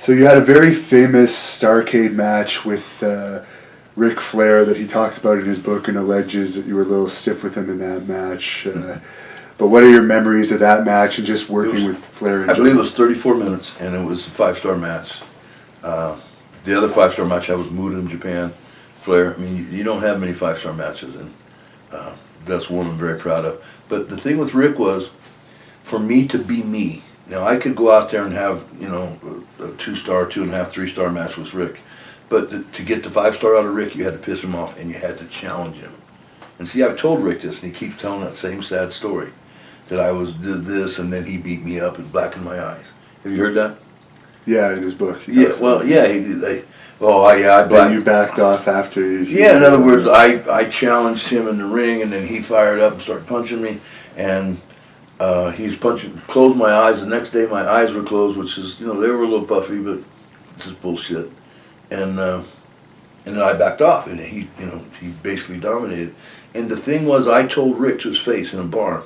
So you had a very famous Starrcade match with Ric Flair that he talks about in his book and alleges that you were a little stiff with him in that match. But what are your memories of that match and just working with Flair? I believe it was 34 minutes, and it was a 5-star match. The other 5-star match I was Muda in Japan. Flair, I mean, you don't have many 5-star matches, and that's one I'm very proud of. But the thing with Rick was, for me to be me. Now, I could go out there and have, you know, a 2-star, 2.5, 3-star match with Rick. But to get the 5-star out of Rick, you had to piss him off, and you had to challenge him. And see, I've told Rick this, and he keeps telling that same sad story, that I did this, and then he beat me up and blackened my eyes. Have you heard that? Yeah, in his book. Yeah, well, yeah. I blacked. You backed off after you. Yeah, in other words, I challenged him in the ring, and then he fired up and started punching me, and he's closed my eyes. The next day, my eyes were closed, which is, you know, they were a little puffy, but it's just bullshit. And then I backed off, and he basically dominated. And the thing was, I told Rick to his face in a bar,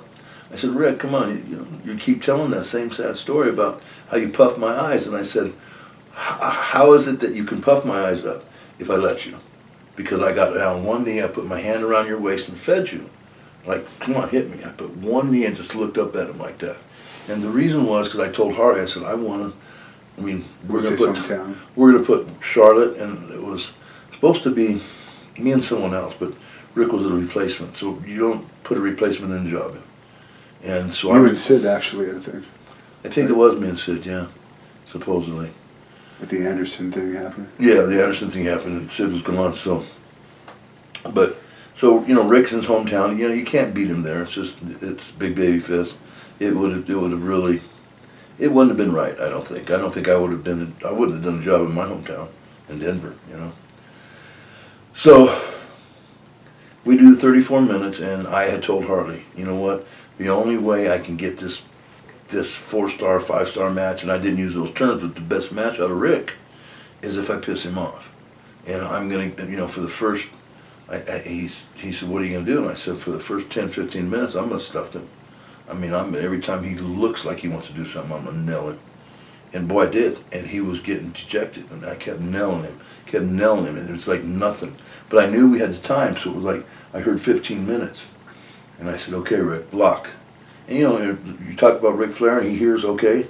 I said, Rick, come on, you keep telling that same sad story about how you puffed my eyes. And I said, how is it that you can puff my eyes up if I let you? Because I got down on one knee, I put my hand around your waist and fed you. Like, come on, hit me. I put one knee and just looked up at him like that. And the reason was because I told Harley, I said, we're going to put Charlotte, and it was supposed to be me and someone else, but Rick was a replacement. So you don't put a replacement in the job. And so you and Sid, actually, I think. I think it was me and Sid, yeah, supposedly. But the Anderson thing happened. Yeah, the Anderson thing happened, and Sid was gone. So Rick's in his hometown. You know, you can't beat him there. It's big baby fist. It wouldn't have been right. I don't think. I wouldn't have done a job in my hometown in Denver. You know. So we do the 34 minutes, and I had told Harley, you know what? The only way I can get this 4-star, 5-star match, and I didn't use those terms, but the best match out of Rick is if I piss him off. And I'm going to, for the first, he said, what are you going to do? And I said, for the first 10, 15 minutes, I'm going to stuff him. I mean, every time he looks like he wants to do something, I'm going to nail him. And boy, I did. And he was getting dejected, and I kept nailing him, and it was like nothing. But I knew we had the time, so it was like, I heard 15 minutes. And I said, okay, Rick, block. And you talk about Ric Flair, and he hears okay,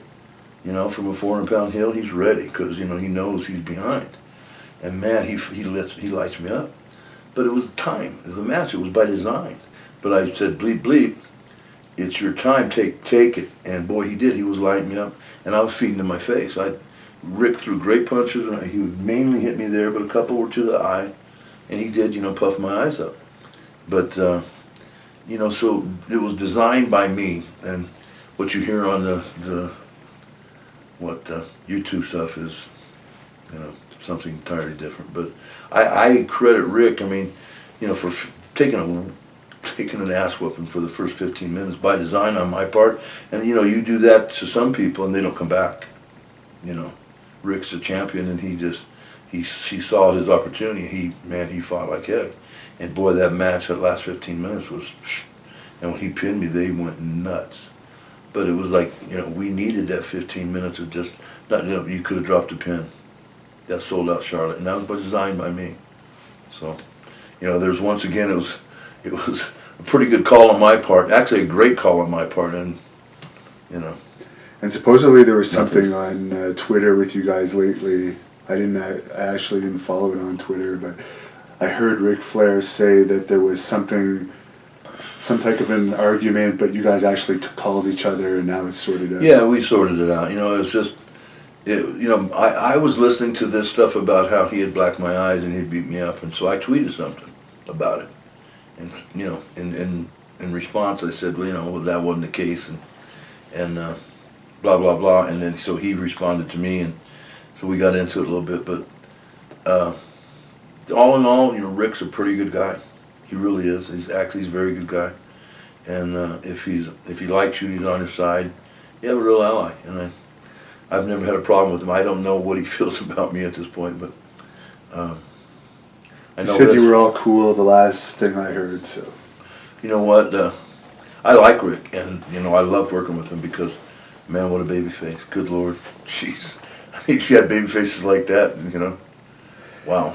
from a 400-pound hill, he's ready, because, he knows he's behind. And man, he lights me up. But it was time, it was a match, it was by design. But I said, bleep, bleep, it's your time, take it. And boy, he did, he was lighting me up, and I was feeding in my face. Rick threw great punches, and he would mainly hit me there, but a couple were to the eye, and he did, puff my eyes up. But, so it was designed by me, and what you hear on the YouTube stuff is, something entirely different. But I credit Rick, for taking an ass whooping for the first 15 minutes by design on my part. And, you do that to some people and they don't come back. Rick's a champion, and he saw his opportunity. He fought like heck. And boy, that match, that last 15 minutes was, and when he pinned me, they went nuts. But it was like, we needed that 15 minutes of just, you could have dropped a pin. That sold out Charlotte, and that was designed by me. So, there's once again, it was a pretty good call on my part, actually a great call on my part, and, And supposedly there was something on Twitter with you guys lately. I actually didn't follow it on Twitter, but I heard Ric Flair say that there was some type of an argument, but you guys actually called each other, and now it's sorted out. Yeah, we sorted it out. It's just, I was listening to this stuff about how he had blacked my eyes and he'd beat me up, and so I tweeted something about it. And, in response, I said, well, that wasn't the case, and blah, blah, blah. And then so he responded to me, and so we got into it a little bit. But all in all, Rick's a pretty good guy. He really is. He's a very good guy. And if he likes you, he's on your side. You have a real ally. And I've never had a problem with him. I don't know what he feels about me at this point, but I know. You said you were all cool the last thing I heard, so. You know what? I like Rick, and I loved working with him because, man, what a baby face. Good Lord. Jeez. If you had baby faces like that, you know, wow.